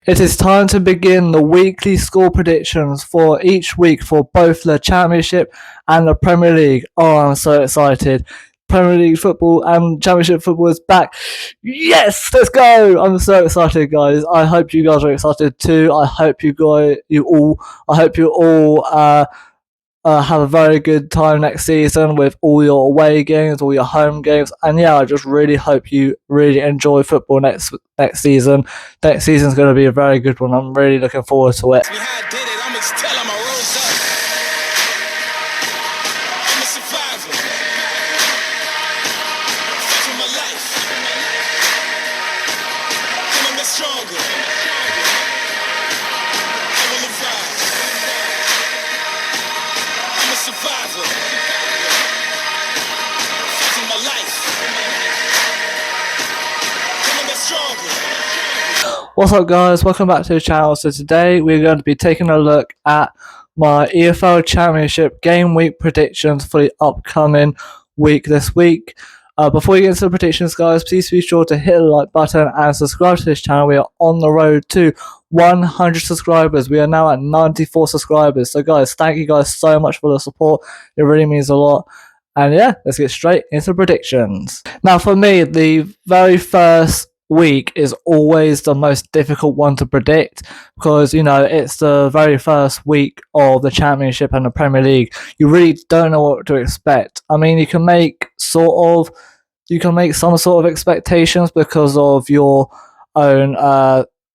It is time to begin the weekly score predictions for each week for both the Championship and the Premier League. Oh, I'm so excited. Premier League football and Championship football is back. Yes, let's go! I'm so excited, guys. I hope you guys are excited too. I hope you all have a very good time next season with all your away games, all your home games, and yeah, I just really hope you really enjoy football next season. Next season's going to be a very good one. I'm really looking forward to it. What's up, guys? Welcome back to the channel. So today we're going to be taking a look at my EFL Championship game week predictions for the upcoming week this week. Before we get into the predictions, guys, please be sure to hit the like button and subscribe to this channel. We are on the road to 100 subscribers. We are now at 94 subscribers. So guys, thank you guys so much for the support. It really means a lot. And yeah, let's get straight into predictions. Now for me, the very first week is always the most difficult one to predict because, you know, it's the very first week of the Championship and the Premier League. You really don't know what to expect. I mean, you can make some sort of expectations because of your own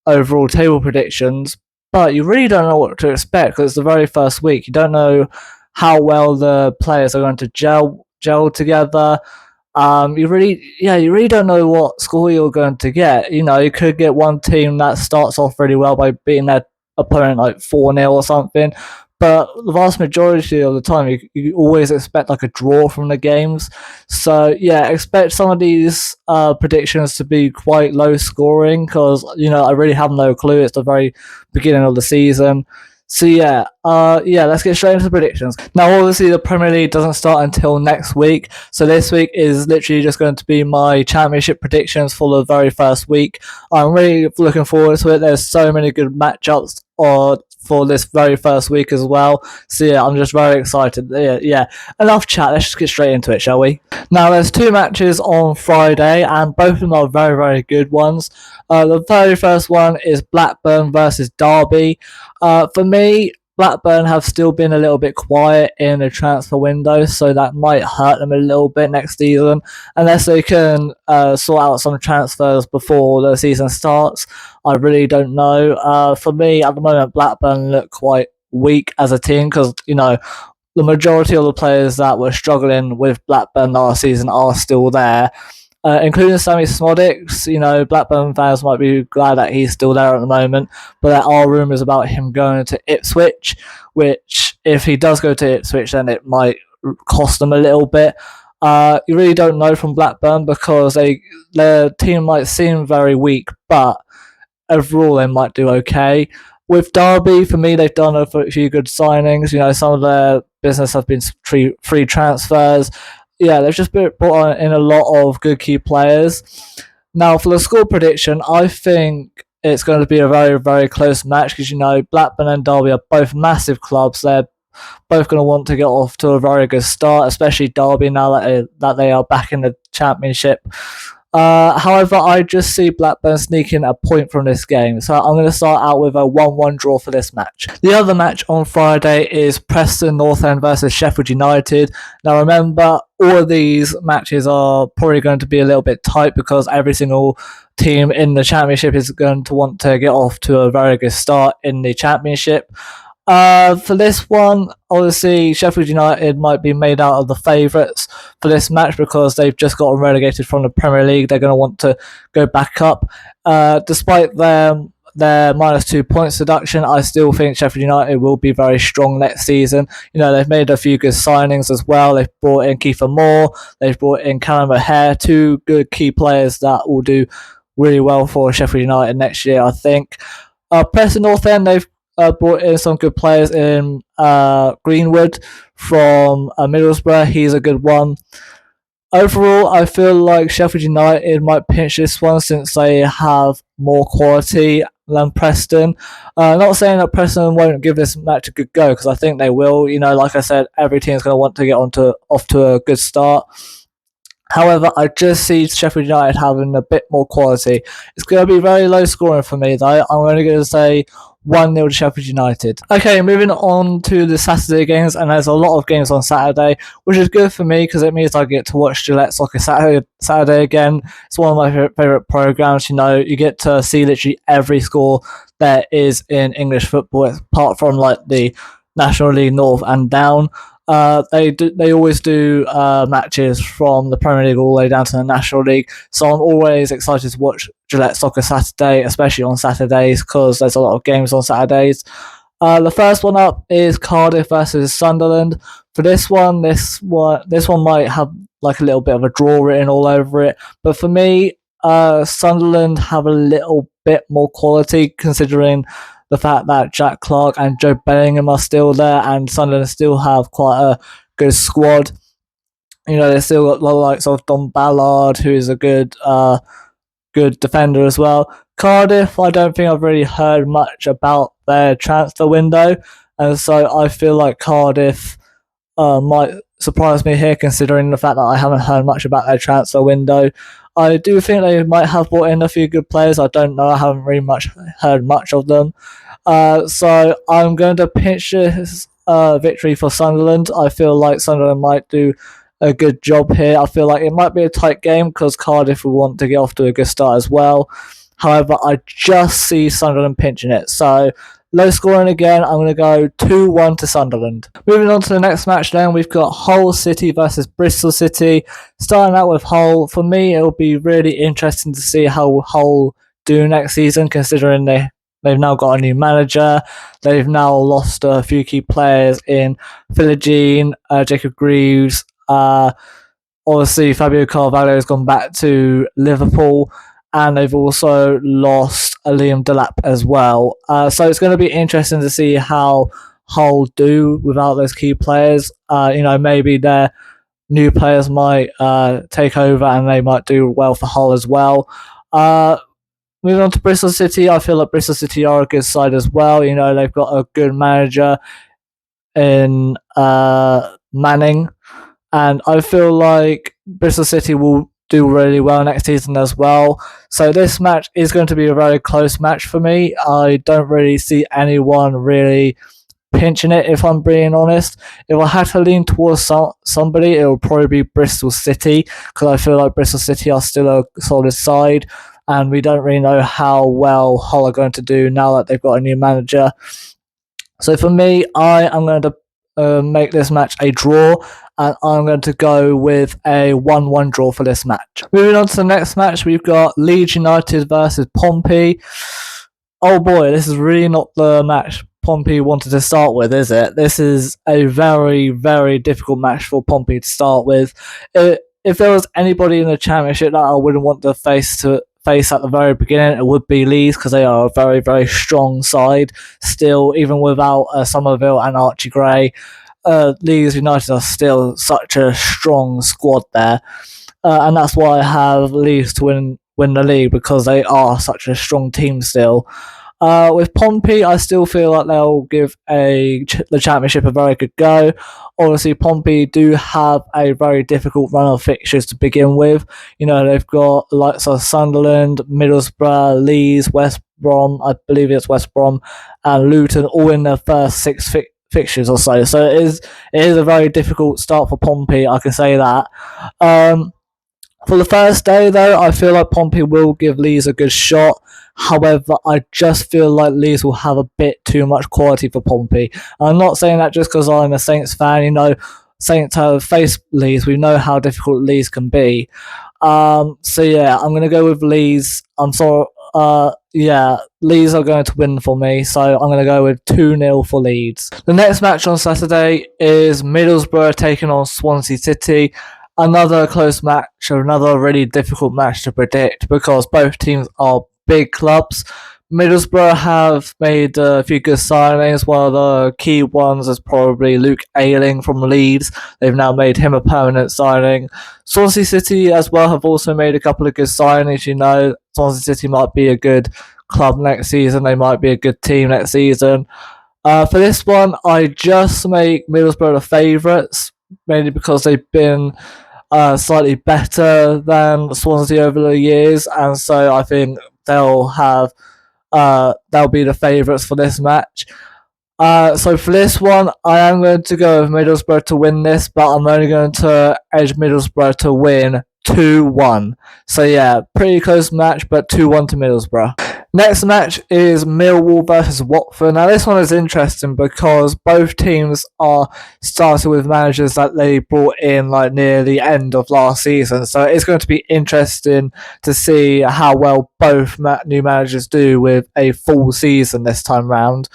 overall table predictions, but you really don't know what to expect because it's the very first week. You don't know how well the players are going to gel together. You really don't know what score you're going to get. You know, you could get one team that starts off really well by beating their opponent like 4-0 or something, but the vast majority of the time you always expect like a draw from the games. So yeah, expect some of these predictions to be quite low scoring because, you know, I really have no clue. It's the very beginning of the season. So yeah, let's get straight into the predictions. Now, obviously, the Premier League doesn't start until next week, so this week is literally just going to be my Championship predictions for the very first week. I'm really looking forward to it. There's so many good matchups for this very first week as well. So yeah, I'm just very excited. Yeah. Enough chat. Let's just get straight into it, shall we? Now, there's two matches on Friday, and both of them are very, very good ones. The very first one is Blackburn versus Derby. For me, Blackburn have still been a little bit quiet in the transfer window, so that might hurt them a little bit next season, unless they can sort out some transfers before the season starts. I really don't know. For me, at the moment, Blackburn look quite weak as a team because, you know, the majority of the players that were struggling with Blackburn last season are still there. Including Sammy Smodics. You know, Blackburn fans might be glad that he's still there at the moment, but there are rumours about him going to Ipswich, which, if he does go to Ipswich, then it might cost them a little bit. You really don't know from Blackburn because their team might seem very weak, but overall they might do okay. With Derby, for me, they've done a few good signings. You know, some of their business have been free transfers. Yeah, they've just brought in a lot of good key players. Now, for the score prediction, I think it's going to be a very, very close match because, you know, Blackburn and Derby are both massive clubs. They're both going to want to get off to a very good start, especially Derby now that they are back in the Championship. However, I just see Blackburn sneaking a point from this game, so I'm going to start out with a 1-1 draw for this match. The other match on Friday is Preston North End versus Sheffield United. Now remember, all of these matches are probably going to be a little bit tight because every single team in the Championship is going to want to get off to a very good start in the Championship. For this one, obviously, Sheffield United might be made out of the favourites for this match because they've just gotten relegated from the Premier League. They're going to want to go back up. Despite their -2 points deduction, I still think Sheffield United will be very strong next season. You know, they've made a few good signings as well. They've brought in Kiefer Moore. They've brought in Callum O'Hare, two good key players that will do really well for Sheffield United next year, I think. Preston North End, they've brought in some good players in Greenwood from Middlesbrough. He's a good one. Overall, I feel like Sheffield United might pinch this one since they have more quality than Preston. Not saying that Preston won't give this match a good go, because I think they will. Like I said, every team's going to want to get off to a good start. However, I just see Sheffield United having a bit more quality. It's going to be very low scoring for me, though. I'm only going to say 1-0 to Sheffield United. Okay, moving on to the Saturday games, and there's a lot of games on Saturday, which is good for me because it means I get to watch Gillette Soccer Saturday again. It's one of my favourite programmes. You get to see literally every score there is in English football, apart from like the National League North and down. They always do matches from the Premier League all the way down to the National League, so I'm always excited to watch Gillette Soccer Saturday, especially on Saturdays, because there's a lot of games on Saturdays. The first one up is Cardiff versus Sunderland. For this one might have like a little bit of a draw written all over it, but for me, Sunderland have a little bit more quality, considering the fact that Jack Clark and Joe Bellingham are still there, and Sunderland still have quite a good squad. They still got the likes of Don Ballard, who is a good defender as well. Cardiff, I don't think I've really heard much about their transfer window, and so I feel like Cardiff might surprise me here, considering the fact that I haven't heard much about their transfer window. I do think they might have brought in a few good players. I don't know. I haven't really heard much of them. So I'm going to pinch this victory for Sunderland. I feel like Sunderland might do a good job here. I feel like it might be a tight game because Cardiff will want to get off to a good start as well. However, I just see Sunderland pinching it. So low scoring again. I'm going to go 2-1 to Sunderland. Moving on to the next match then, we've got Hull City versus Bristol City. Starting out with Hull, for me, it'll be really interesting to see how Hull do next season, considering they've now got a new manager. They've now lost a few key players in Philogene, Jacob Greaves. Obviously, Fabio Carvalho has gone back to Liverpool, and they've also lost Liam Delap as well. So it's going to be interesting to see how Hull do without those key players. Maybe their new players might take over and they might do well for Hull as well. Moving on to Bristol City, I feel like Bristol City are a good side as well. They've got a good manager in Manning, and I feel like Bristol City will do really well next season as well. So this match is going to be a very close match for me. I don't really see anyone really pinching it, if I'm being honest. If I had to lean towards somebody, it would probably be Bristol City, because I feel like Bristol City are still a solid side, and we don't really know how well Hull are going to do now that they've got a new manager. So for me, I am going to make this match a draw, and I'm going to go with a 1-1 draw for this match. Moving on to the next match, we've got Leeds United versus Pompey. Oh boy, this is really not the match Pompey wanted to start with, is it? This is a very, very difficult match for Pompey to start with. If there was anybody in the Championship that I wouldn't want to face at the very beginning, it would be Leeds, because they are a very, very strong side still, even without Somerville and Archie Gray. Leeds United are still such a strong squad there, and that's why I have Leeds to win the league, because they are such a strong team still. With Pompey, I still feel like they'll give the Championship a very good go. Obviously, Pompey do have a very difficult run of fixtures to begin with. They've got the likes of Sunderland, Middlesbrough, Leeds, West Brom, I believe it's West Brom, and Luton, all in their first 6 fixtures or so. So it is a very difficult start for Pompey, I can say that. For the first day, though, I feel like Pompey will give Leeds a good shot. However, I just feel like Leeds will have a bit too much quality for Pompey. I'm not saying that just because I'm a Saints fan. Saints have faced Leeds. We know how difficult Leeds can be. So yeah, I'm going to go with Leeds. I'm sorry. Leeds are going to win for me, so I'm going to go with 2-0 for Leeds. The next match on Saturday is Middlesbrough taking on Swansea City. Another close match, another really difficult match to predict, because both teams are big clubs. Middlesbrough have made a few good signings. One of the key ones is probably Luke Ayling from Leeds. They've now made him a permanent signing. Swansea City as well have also made a couple of good signings. Swansea City might be a good club next season. They might be a good team next season. For this one, I just make Middlesbrough the favourites, mainly because they've been slightly better than Swansea over the years, and so I think they'll be the favourites for this match. So for this one, I am going to go with Middlesbrough to win this, but I'm only going to edge Middlesbrough to win 2-1. So yeah, pretty close match, but 2-1 to Middlesbrough. Next match is Millwall versus Watford. Now this one is interesting because both teams are starting with managers that they brought in like near the end of last season. So it's going to be interesting to see how well both new managers do with a full season this time round.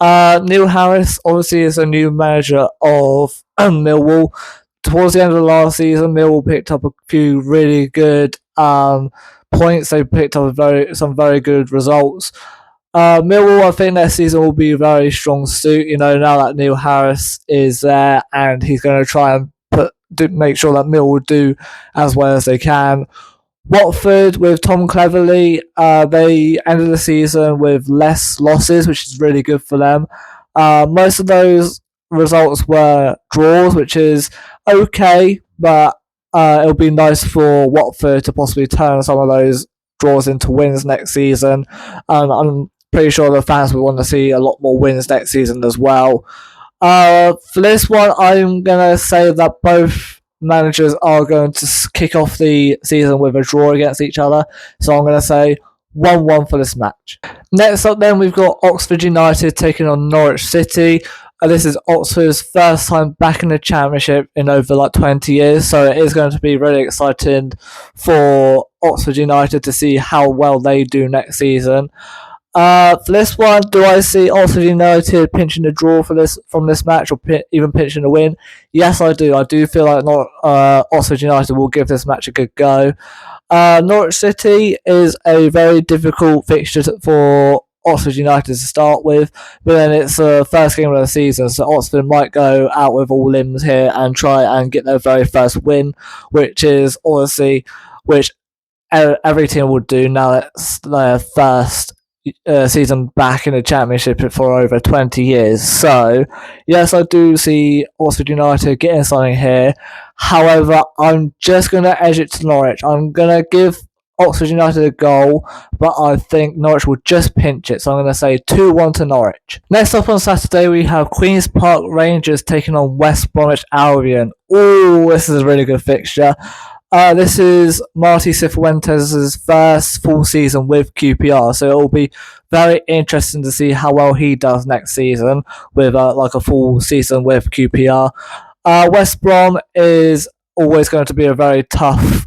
Neil Harris obviously is a new manager of Millwall. Towards the end of the last season, Millwall picked up a few really good points. They picked up some very good results. Millwall, I think their season will be a very strong suit. You know, now that Neil Harris is there, and he's going to try and make sure that Millwall do as well as they can. Watford with Tom Cleverley, they ended the season with less losses, which is really good for them. Most of those results were draws, which is okay, but it'll be nice for Watford to possibly turn some of those draws into wins next season. I'm pretty sure the fans will want to see a lot more wins next season as well. For this one, I'm going to say that both managers are going to kick off the season with a draw against each other. So I'm going to say 1-1 for this match. Next up then, we've got Oxford United taking on Norwich City. This is Oxford's first time back in the Championship in over 20 years, so it is going to be really exciting for Oxford United to see how well they do next season. For this one, do I see Oxford United pinching a draw from this match, or even pinching a win? Yes, I do. I do feel like Oxford United will give this match a good go. Norwich City is a very difficult fixture for Oxford United to start with, but then it's the first game of the season, so Oxford might go out with all limbs here and try and get their very first win, which is honestly which every team would do now that it's their first season back in the Championship for over 20 years. So yes, I do see Oxford United getting something here. However, I'm just going to edge it to Norwich. I'm going to give Oxford United a goal, but I think Norwich will just pinch it, so I'm going to say 2-1 to Norwich. Next up on Saturday, we have Queen's Park Rangers taking on West Bromwich Albion. Ooh, this is a really good fixture. This is Marty Cifuentes' first full season with QPR, so it will be very interesting to see how well he does next season with a full season with QPR. West Brom is always going to be a very tough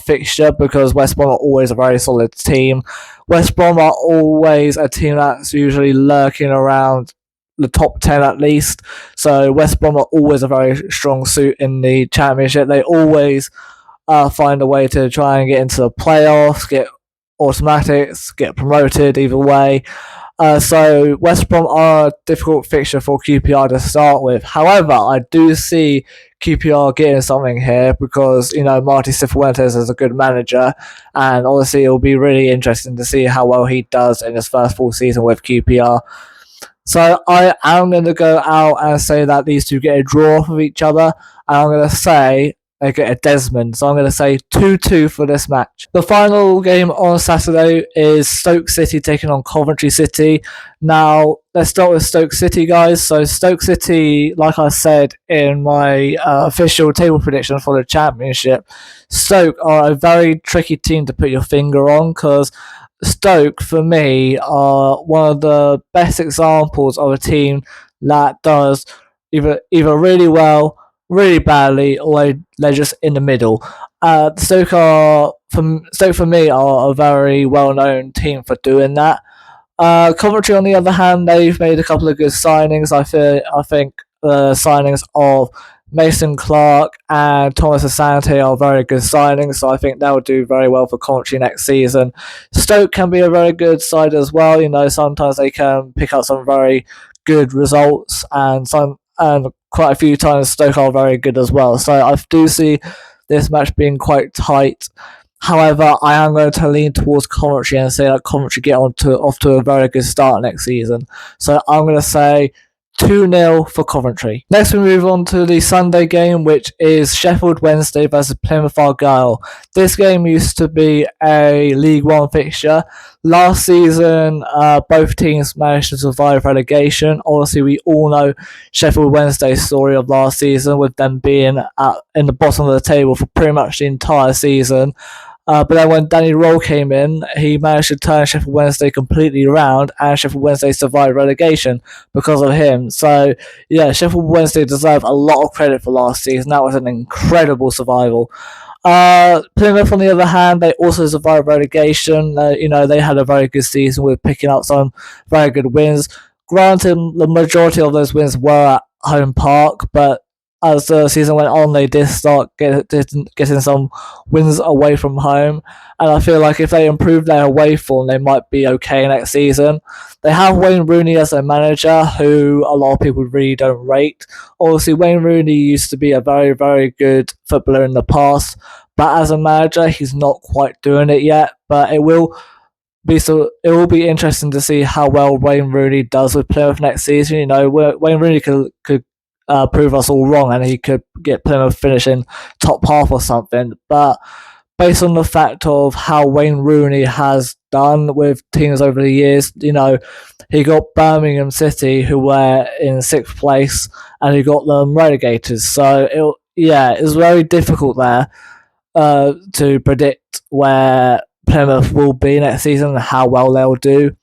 fixture because West Brom are always a very solid team. West Brom are always a team that's usually lurking around the top 10 at least. So West Brom are always a very strong suit in the Championship. They always find a way to try and get into the playoffs, get automatics, get promoted either way. So West Brom are a difficult fixture for QPR to start with. However, I do see QPR getting something here because, you know, Marty Cifuentes is a good manager, and obviously it will be really interesting to see how well he does in his first full season with QPR. So I am going to go out and say that these two get a draw off of each other, and I'm going to say they get a Desmond, so I'm going to say 2-2 for this match. The final game on Saturday is Stoke City taking on Coventry City. Now, let's start with Stoke City, guys. So Stoke City, like I said in my official table prediction for the Championship, Stoke are a very tricky team to put your finger on because Stoke, for me, are one of the best examples of a team that does either really well, really badly, or they're just in the middle. Stoke for me are a very well-known team for doing that. Coventry, on the other hand, they've made a couple of good signings. I think the signings of Mason Clark and Thomas Asante are very good signings, so I think they'll do very well for Coventry next season. Stoke can be a very good side as well. You know, sometimes they can pick up some very good results, and quite a few times Stoke are very good as well. So I do see this match being quite tight. However, I am going to lean towards Coventry and say that Coventry get off to a very good start next season. So I'm going to say 2-0 for Coventry. Next we move on to the Sunday game, which is Sheffield Wednesday versus Plymouth Argyle. This game used to be a League One fixture. Last season, both teams managed to survive relegation. Obviously, we all know Sheffield Wednesday's story of last season, with them being in the bottom of the table for pretty much the entire season. But then when Danny Roll came in, he managed to turn Sheffield Wednesday completely around, and Sheffield Wednesday survived relegation because of him. So, yeah, Sheffield Wednesday deserve a lot of credit for last season. That was an incredible survival. Plymouth, on the other hand, they also survived relegation. They had a very good season with picking up some very good wins. Granted, the majority of those wins were at home park, but as the season went on, they did start getting some wins away from home. And I feel like if they improve their away form, they might be okay next season. They have Wayne Rooney as their manager, who a lot of people really don't rate. Obviously, Wayne Rooney used to be a very, very good footballer in the past, but as a manager, he's not quite doing it yet. But it will be interesting to see how well Wayne Rooney does with Plymouth next season. Wayne Rooney could prove us all wrong, and he could get Plymouth finishing top half or something. But based on the fact of how Wayne Rooney has done with teams over the years, he got Birmingham City, who were in 6th place, and he got them relegated. So it's very difficult there to predict where Plymouth will be next season and how well they'll do.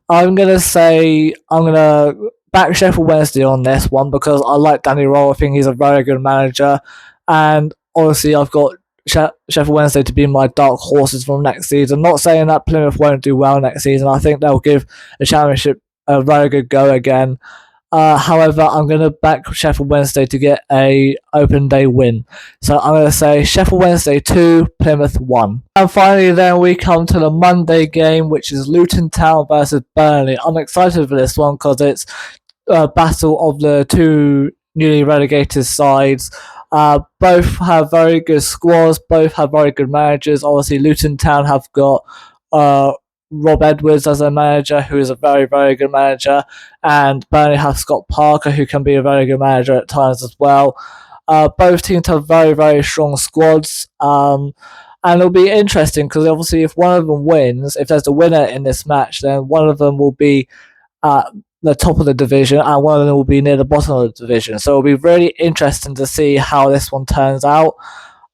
I'm going to back Sheffield Wednesday on this one because I like Danny Roll. I think he's a very good manager, and honestly, I've got Sheffield Wednesday to be my dark horses from next season. Not saying that Plymouth won't do well next season. I think they'll give the Championship a very good go again. However, I'm going to back Sheffield Wednesday to get a open day win. So I'm going to say Sheffield Wednesday 2, Plymouth 1. And finally then we come to the Monday game, which is Luton Town versus Burnley. I'm excited for this one because it's a battle of the two newly relegated sides. Both have very good squads, both have very good managers. Obviously, Luton Town have got Rob Edwards as a manager, who is a very, very good manager, and Burnley have Scott Parker, who can be a very good manager at times as well. Both teams have very, very strong squads, and it'll be interesting because obviously if one of them wins, if there's a winner in this match, then one of them will be at the top of the division and one of them will be near the bottom of the division. So it'll be really interesting to see how this one turns out.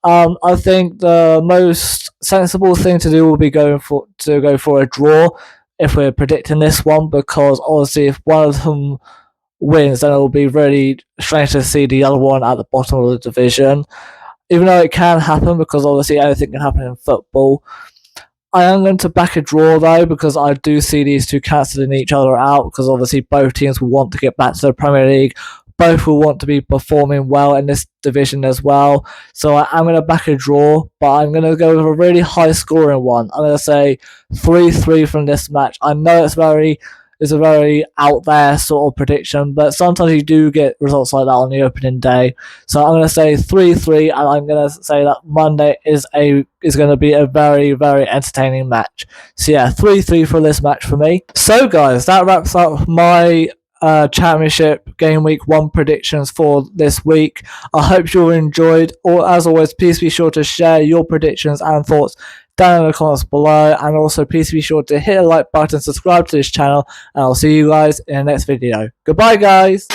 I think the most sensible thing to do will be go for a draw if we're predicting this one, because obviously if one of them wins, then it will be really strange to see the other one at the bottom of the division. Even though it can happen, because obviously anything can happen in football. I am going to back a draw though, because I do see these two cancelling each other out, because obviously both teams will want to get back to the Premier League. Both will want to be performing well in this division as well. So I'm going to back a draw, but I'm going to go with a really high scoring one. I'm going to say 3-3 from this match. I know it's a very out there sort of prediction, but sometimes you do get results like that on the opening day. So I'm going to say 3-3, and I'm going to say that Monday is going to be a very, very entertaining match. So yeah, 3-3 for this match for me. So guys, that wraps up my Championship Game Week 1 predictions for this week. I hope you all enjoyed. Or as always, please be sure to share your predictions and thoughts down in the comments below, and also please be sure to hit the like button, subscribe to this channel, and I'll see you guys in the next video. Goodbye guys!